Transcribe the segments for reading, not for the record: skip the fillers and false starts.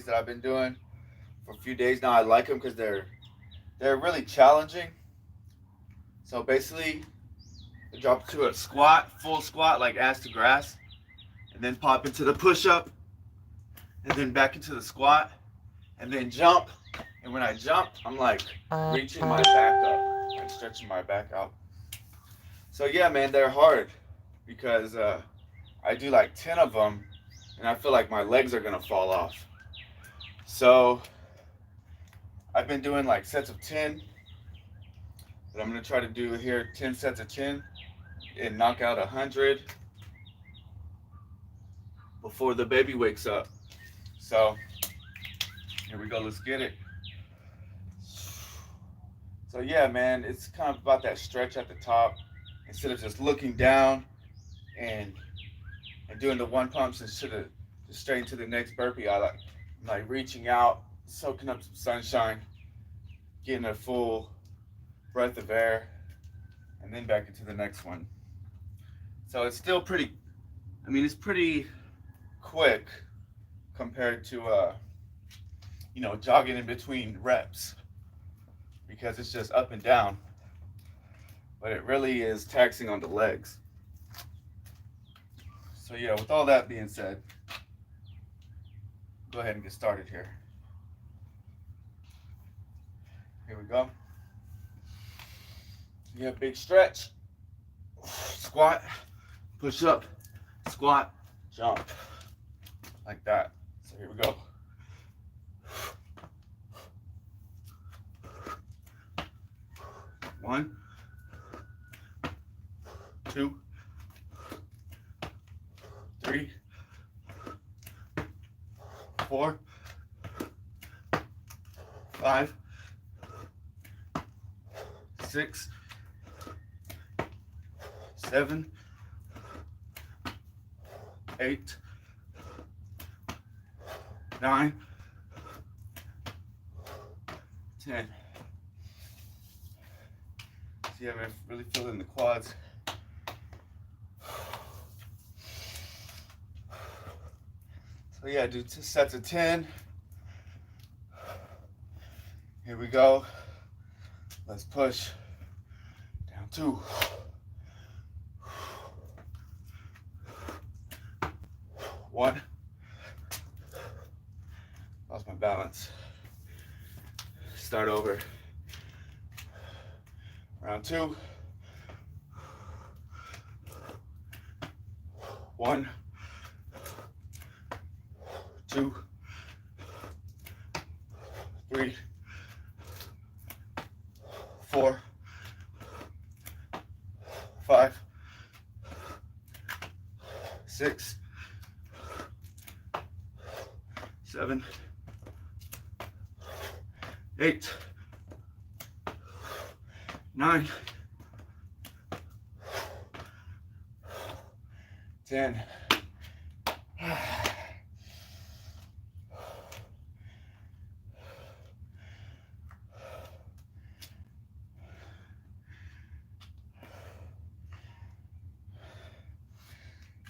burpees that I've been doing for a few days now. I like them because they're really challenging. So basically, I drop to a squat, full squat, like ass to grass, and then pop into the push-up, and then back into the squat, and then jump. And when I jump, I'm like reaching my back up and stretching my back out. So yeah, man, they're hard because I do like 10 of them, and I feel like my legs are gonna fall off. So I've been doing like sets of 10, but I'm gonna try to do here 10 sets of 10 and knock out 100 before the baby wakes up. So here we go, let's get it. So yeah, man, it's kind of about that stretch at the top. Instead of just looking down and doing the one pumps instead of just straight into the next burpee, I'm like reaching out, soaking up some sunshine, getting a full breath of air, and then back into the next one. So it's still pretty, it's pretty quick compared to, jogging in between reps because it's just up and down, but it really is taxing on the legs. So yeah, with all that being said, go ahead and get started here. Here we go. Yeah, big stretch. Squat, push up, squat, jump. Like that. So here we go. One, two, three, four, five, six, seven, eight, nine, 10. See, I'm really feeling the quads. So yeah, do 2 sets of 10. Here we go. Let's push. Down 2. One. Lost my balance. Start over. Round 2. 1, 2, 3, 4, 5, 6, 7, 8, 9, 10.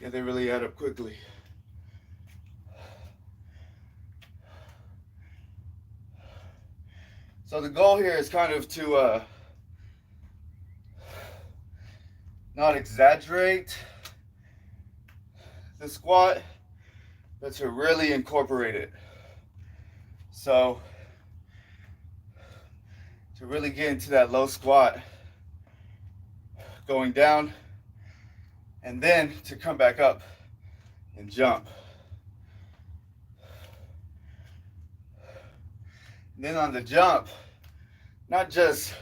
Yeah, they really add up quickly. So the goal here is kind of to not exaggerate the squat, but to really incorporate it. So to really get into that low squat, going down, and then to come back up and jump. And then on the jump, not just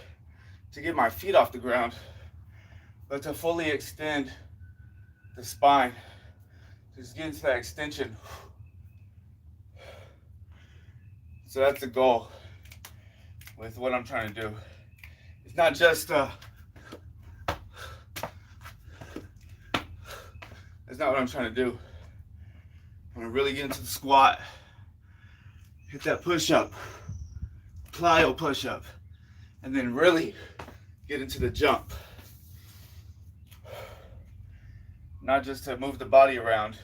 to get my feet off the ground, but to fully extend the spine. Just get into that extension. So that's the goal with what I'm trying to do. It's not just that's not what I'm trying to do. I'm gonna really get into the squat, hit that push-up, plyo push-up, and then really get into the jump. Not just to move the body around,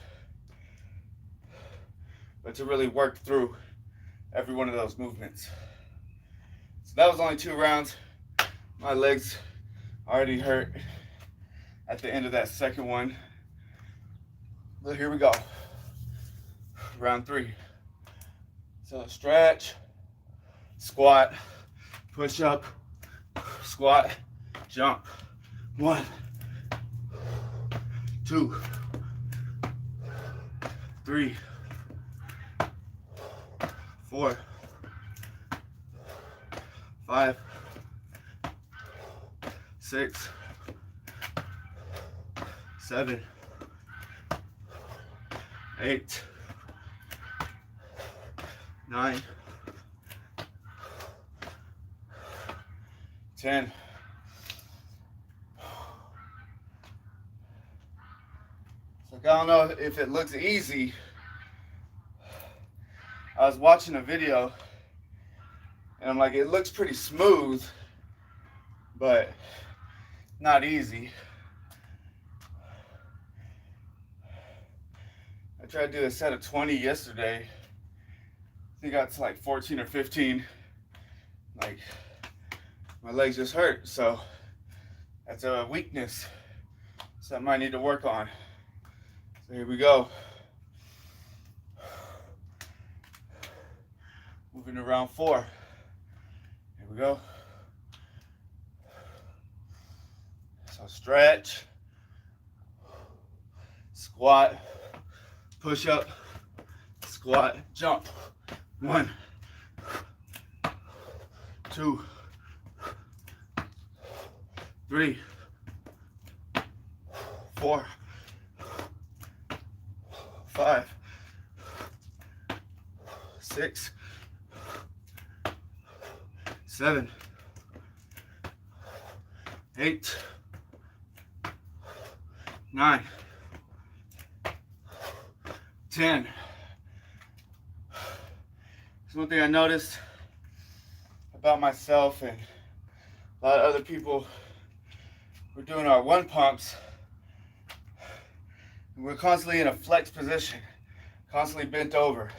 but to really work through every one of those movements. So that was only 2 rounds. My legs already hurt at the end of that second one. But here we go. Round 3. So stretch, squat, push up, squat, jump. 1, 2, 3, 4, 5, 6, 7, 8, 9, 10. So I don't know if it looks easy. I was watching a video and I'm like, it looks pretty smooth, but not easy. I tried to do a set of 20 yesterday. I think I got to like 14 or 15. Like, my legs just hurt, so that's a weakness. Something I need to work on. So here we go. Moving to round 4. Here we go. So stretch, squat, push up, squat, jump. 1, 2, 3, 4, 5, 6, 7, 8, 9, 10. There's one thing I noticed about myself and a lot of other people. We're doing our 1 pumps and we're constantly in a flex position, constantly bent over.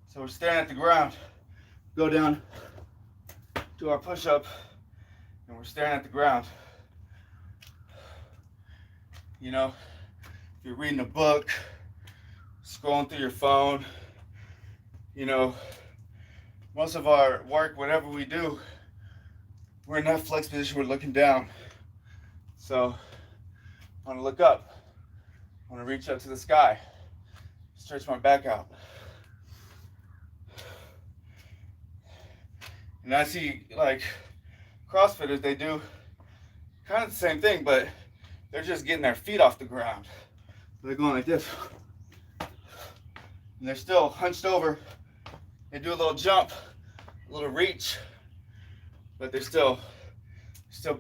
So we're staring at the ground, go down, do our push-up, and we're staring at the ground. You know, if you're reading a book, scrolling through your phone, you know, most of our work, whatever we do, we're in that flex position, we're looking down. So I want to look up, I want to reach up to the sky, stretch my back out. And I see like CrossFitters, they do kind of the same thing, but they're just getting their feet off the ground. They're going like this. And they're still hunched over. They do a little jump, a little reach, but they're still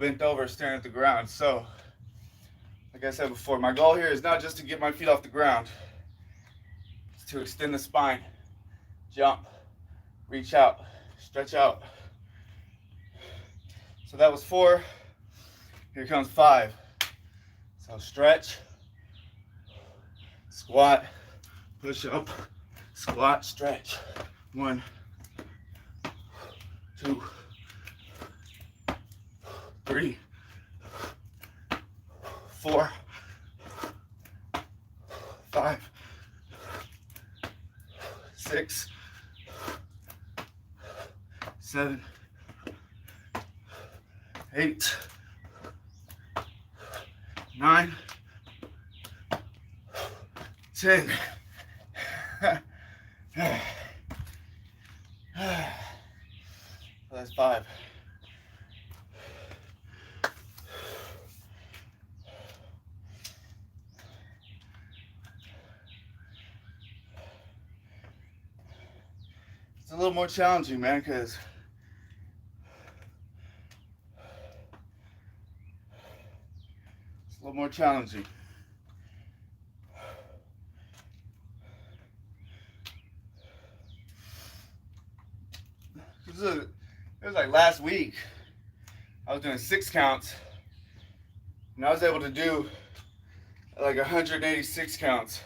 bent over, staring at the ground. So, like I said before, my goal here is not just to get my feet off the ground. It's to extend the spine, jump, reach out, stretch out. So that was 4. Here comes 5. So stretch, squat, push up, squat, stretch. 1, 2, 3, 4, 5, 6, 7, 8, 9, 10. That's 5. It's a little more challenging, man, because it's a little more challenging. It was like last week, I was doing 6 counts, and I was able to do like 186 counts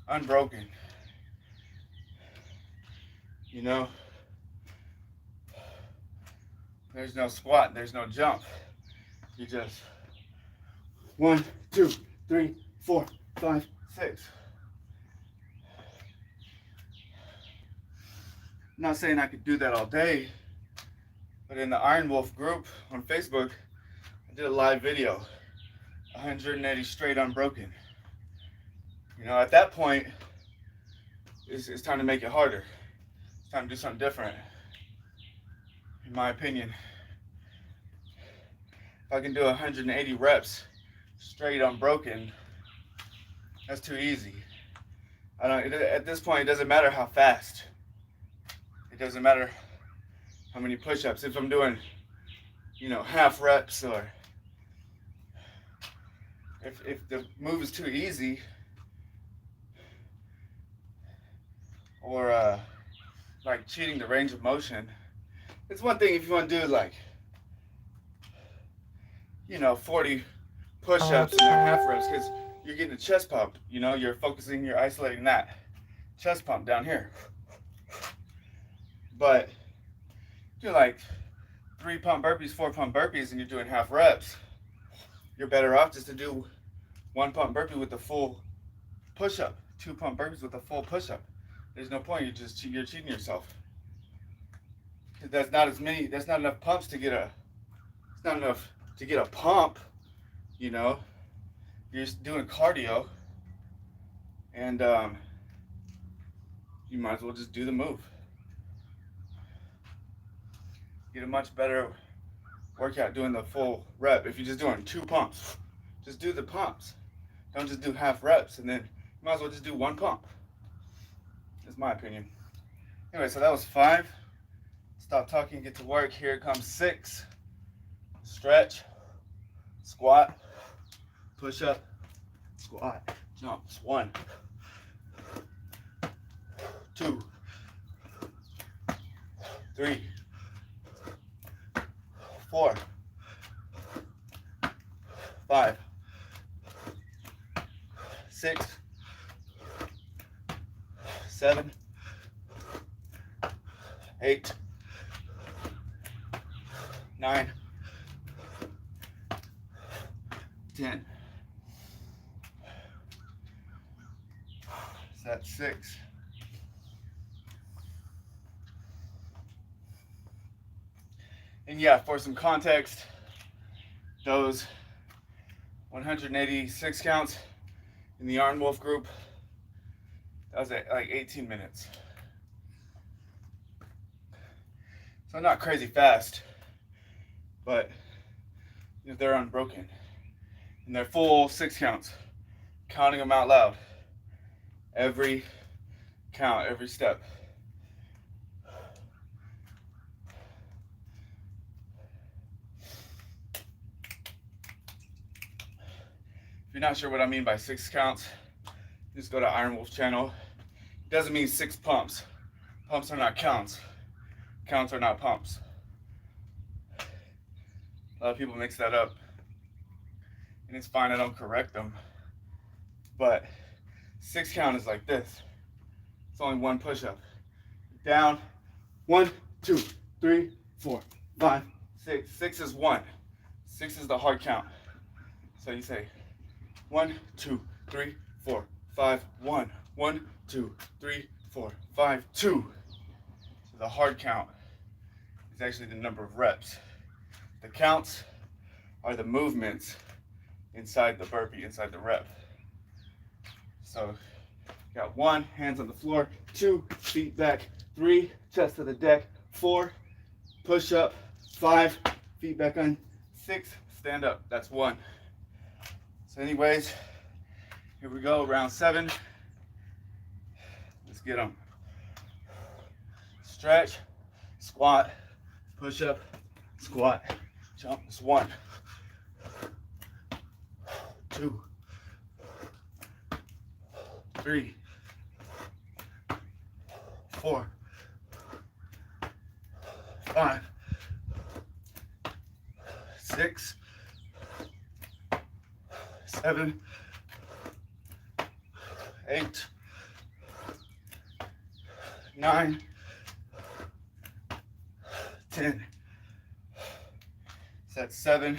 unbroken. You know, there's no squat, there's no jump. You just 1, 2, 3, 4, 5, 6. I'm not saying I could do that all day, but in the Iron Wolf group on Facebook, I did a live video, 180 straight unbroken. You know, at that point, it's time to make it harder. It's time to do something different, in my opinion. If I can do 180 reps straight unbroken, that's too easy. At this point, it doesn't matter how fast. It doesn't matter how many push-ups. If I'm doing, you know, half reps, or if the move is too easy, or like cheating the range of motion. It's one thing if you want to do like, you know, 40 push-ups and then half reps, because you're getting a chest pump. You know, you're focusing, you're isolating that chest pump down here. But do like 3 pump burpees, 4 pump burpees, and you're doing half reps. You're better off just to do 1 pump burpee with the full push-up, 2 pump burpees with the full push-up. There's no point. You're cheating yourself. That's not enough pumps to get a. It's not enough to get a pump. You know, you're just doing cardio, and you might as well just do the move. Get a much better workout doing the full rep. If you're just doing 2 pumps, just do the pumps. Don't just do half reps, and then you might as well just do 1 pump. That's my opinion. Anyway, so that was 5. Stop talking, get to work. Here comes 6. Stretch, squat, push up, squat, jumps. 1, 2, 3, 4, 5, 6, 7, 8, 9, 10. So that's 6. And yeah, for some context, those 186 counts in the Iron Wolf group, that was at like 18 minutes. So not crazy fast, but you know, they're unbroken. And they're full 6 counts, counting them out loud. Every count, every step. If you're not sure what I mean by 6 counts, just go to Iron Wolf channel. It doesn't mean 6 pumps. Pumps are not counts. Counts are not pumps. A lot of people mix that up. And it's fine, I don't correct them. But 6 count is like this. It's only 1 push-up. Down. 1, 2, 3, 4, 5, 6. 6 is 1. 6 is the hard count. So you say 1, 2, 3, 4, 5, 1. 1, 2, 3, 4, 5, 2. So the hard count is actually the number of reps. The counts are the movements inside the burpee, inside the rep. So got 1, hands on the floor, 2, feet back, 3, chest to the deck, 4, push up, 5, feet back on, 6, stand up. That's 1. So anyways, here we go, round 7. Let's get them. Stretch, squat, push up, squat, jump. It's 1, 2, 3, 4, 5, 6, 7, 8, 9, 10. So that's 7.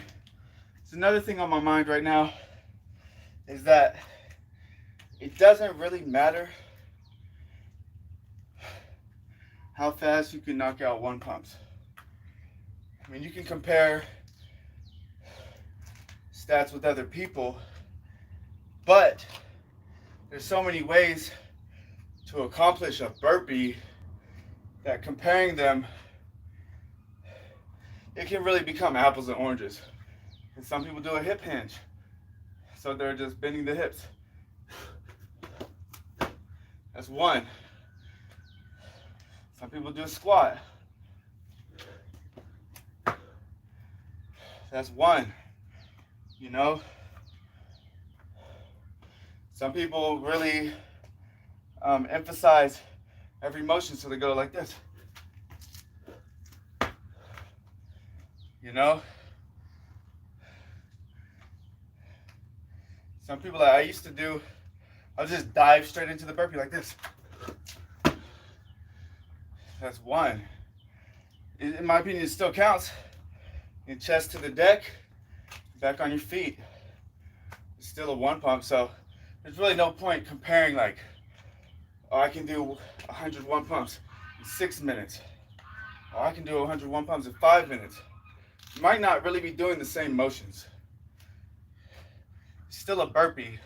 So another thing on my mind right now is that it doesn't really matter how fast you can knock out 1 pumps. I mean, you can compare stats with other people, but there's so many ways to accomplish a burpee that comparing them, it can really become apples and oranges. And some people do a hip hinge, so they're just bending the hips. That's 1. Some people do a squat. That's 1. You know, some people really emphasize every motion, so they go like this. You know, some people that I used to do, I'll just dive straight into the burpee like this. That's 1. In my opinion, it still counts. Your chest to the deck, back on your feet. It's still a 1 pump, so there's really no point comparing like, oh, I can do 101 pumps in 6 minutes. Oh, I can do 101 pumps in 5 minutes. You might not really be doing the same motions. It's still a burpee.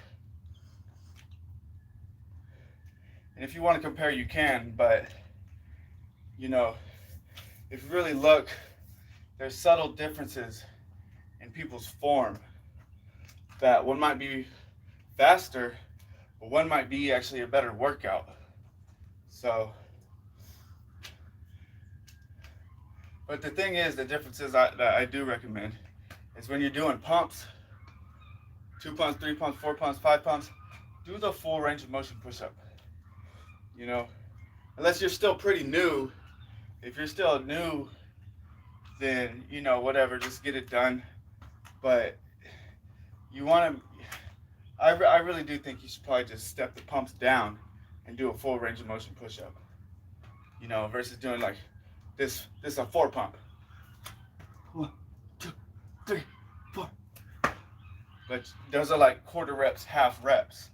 And if you want to compare, you can, but you know, if you really look, there's subtle differences in people's form, that one might be faster, but one might be actually a better workout. So, but the thing is, the differences that I do recommend is when you're doing pumps, 2 pumps, 3 pumps, 4 pumps, 5 pumps, do the full range of motion push-up. You know, unless you're still pretty new. If you're still new, then, you know, whatever, just get it done. But you want to, I really do think you should probably just step the pumps down and do a full range of motion push-up. You know, versus doing like this is a 4 pump. 1, 2, 3, 4. But those are like quarter reps, half reps.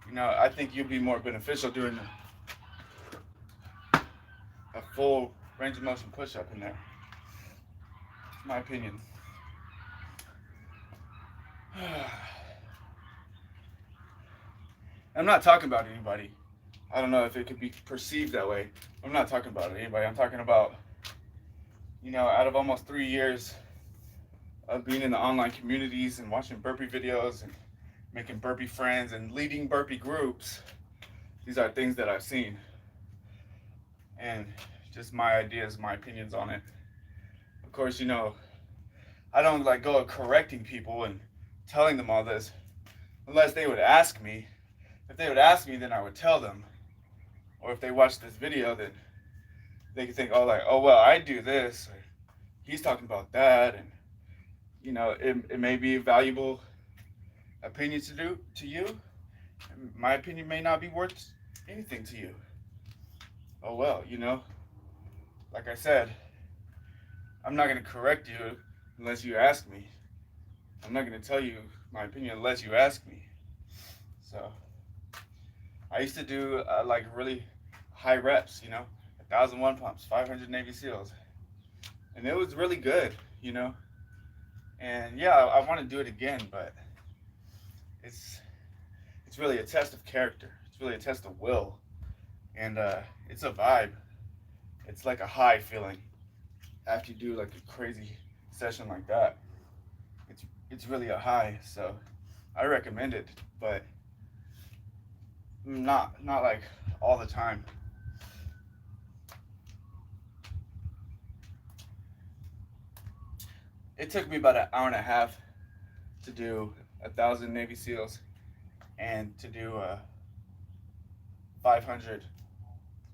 You know, I think you'd be more beneficial doing a full range of motion push-up in there. My opinion. I'm not talking about anybody. I don't know if it could be perceived that way. I'm not talking about anybody. I'm talking about, you know, out of almost 3 years of being in the online communities and watching burpee videos and making burpee friends and leading burpee groups, these are things that I've seen. And just my ideas, my opinions on it. Of course, you know, I don't like go correcting people and telling them all this unless they would ask me. If they would ask me, then I would tell them. Or if they watch this video, then they could think, oh, like, oh, well, I do this. Or, he's talking about that. And, you know, it may be a valuable opinion to you. My opinion may not be worth anything to you. Oh, well, you know, like I said, I'm not going to correct you unless you ask me. I'm not going to tell you my opinion unless you ask me. So, I used to do like really high reps, you know, 1,001 pumps, 500 Navy SEALs. And it was really good, you know. And yeah, I want to do it again, but it's really a test of character. It's really a test of will. And it's a vibe. It's like a high feeling after you do like a crazy session like that. It's really a high, so I recommend it, but not like all the time. It took me about an hour and a half to do 1,000 Navy SEALs and to do 500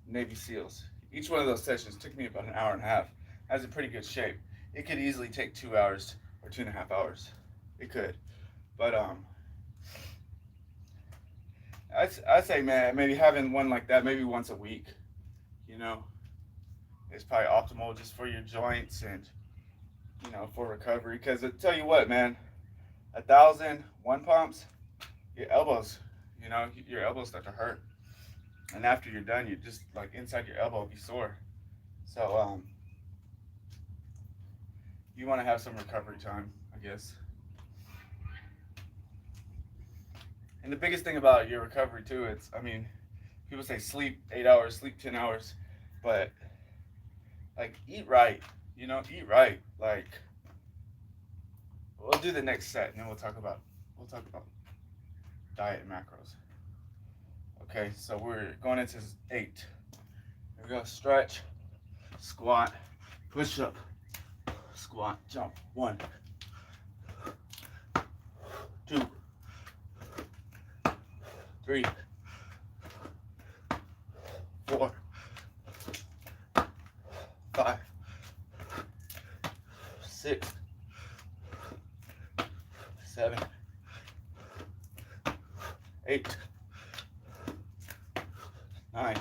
Navy SEALs. Each one of those sessions took me about an hour and a half. I was in pretty good shape. It could easily take 2 hours or 2.5 hours. It could, but I'd say, man, maybe having one like that maybe once a week, you know, is probably optimal just for your joints and, you know, for recovery. Because I tell you what, man, 1,000 one pumps, your elbows, you know, your elbows start to hurt. And after you're done, you just like inside your elbow will be sore. So you want to have some recovery time, I guess. And the biggest thing about your recovery too, it's, I mean, people say sleep 8 hours, sleep 10 hours, but like eat right, you know, eat right. Like we'll do the next set and then we'll talk about diet and macros. Okay, so we're going into 8. Here we go. Stretch, squat, push up, squat, jump. 1, 2, 3, 4, 5, 6, 7, 8, 9,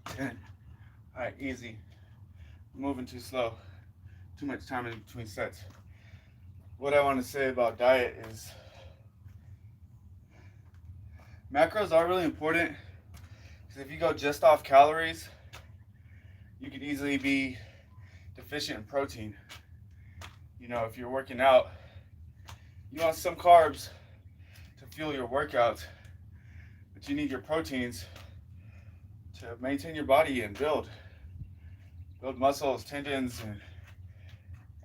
10. All right, easy. Moving too slow. Too much time in between sets. What I want to say about diet is macros are really important because if you go just off calories, you could easily be deficient in protein. You know, if you're working out, you want some carbs to fuel your workouts, but you need your proteins to maintain your body and build muscles, tendons, and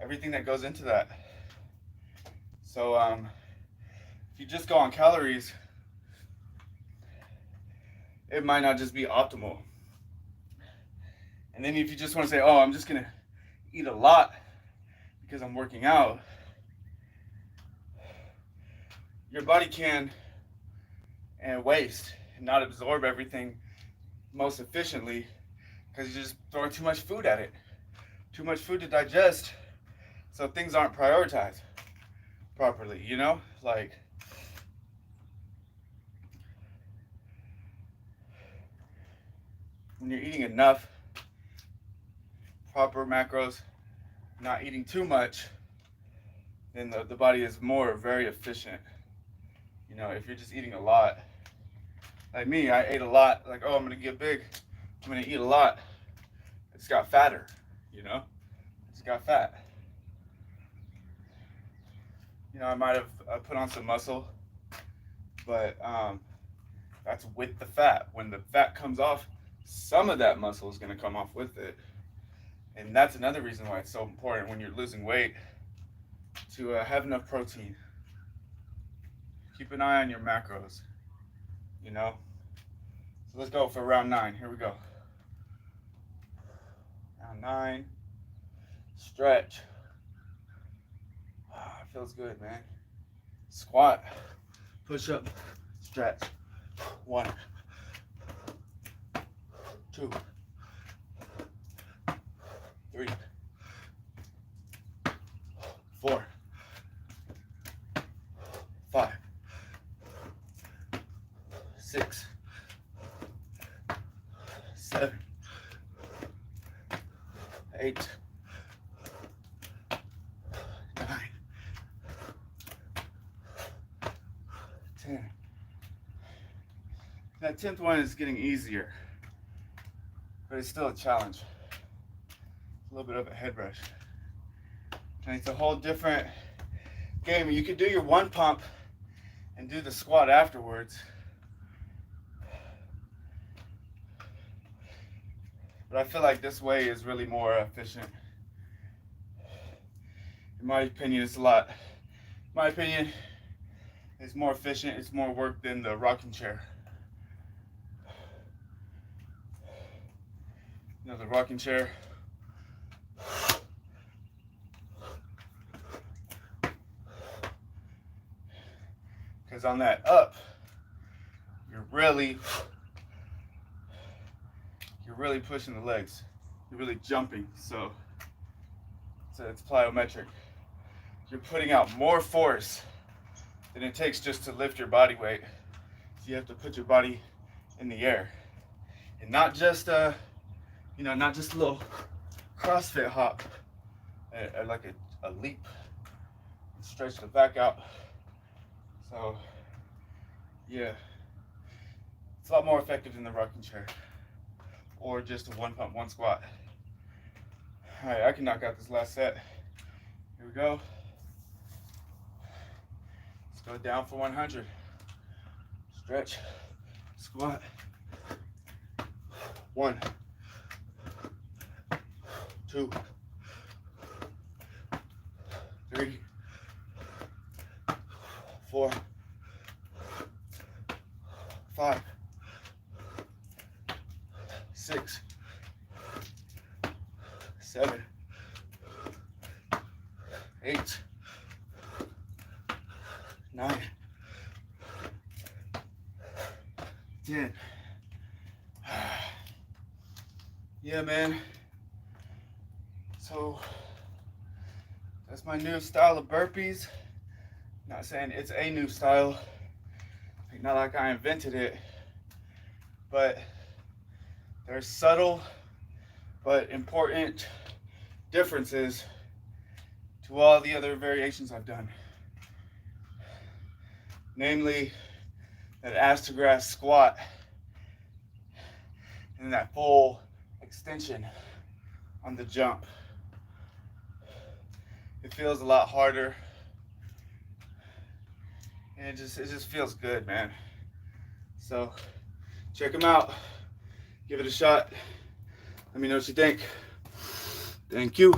everything that goes into that. So if you just go on calories, it might not just be optimal. And then if you just want to say, oh, I'm just gonna eat a lot because I'm working out, your body can and waste and not absorb everything most efficiently because you're just throwing too much food at it. Too much food to digest, so things aren't prioritized properly, you know? Like, when you're eating enough, proper macros, not eating too much, then the body is very efficient. You know, if you're just eating a lot, like me, I ate a lot, like, oh, I'm gonna get big, I'm gonna eat a lot. It's got fatter, you know? It's got fat. You know, I might have put on some muscle, but that's with the fat. When the fat comes off, some of that muscle is gonna come off with it. And that's another reason why it's so important when you're losing weight to have enough protein. Keep an eye on your macros, you know? So let's go for round 9. Here we go. Round 9. Stretch. Ah, it feels good, man. Squat. Push up. Stretch. 1, 2, 3, 4, 5, 6, 7, 8, 9, 10. That 10th one is getting easier, but it's still a challenge. It's a little bit of a head rush. And it's a whole different game. You could do your 1 pump and do the squat afterwards. But I feel like this way is really more efficient. In my opinion, it's a lot. In my opinion, it's more efficient. It's more work than the rocking chair. You know, the rocking chair. Because on that up, you're really pushing the legs. You're really jumping. So it's plyometric. You're putting out more force than it takes just to lift your body weight. So you have to put your body in the air. and not just not just a little CrossFit hop, like a leap, stretch the back out. So yeah, it's a lot more effective than the rocking chair or just a 1 pump 1 squat. All right, I can knock out this last set. Here we go. Let's go down for 100. Stretch, squat. 1, 2, 3, 4, 5, 6, 7, 8, 9, 10. Yeah, man. So that's my new style of burpees. Not saying it's a new style, not like I invented it, but there's subtle but important differences to all the other variations I've done. Namely, that ass to grass squat and that full extension on the jump. It feels a lot harder, and it just feels good, man. So check them out, give it a shot. Let me know what you think. Thank you.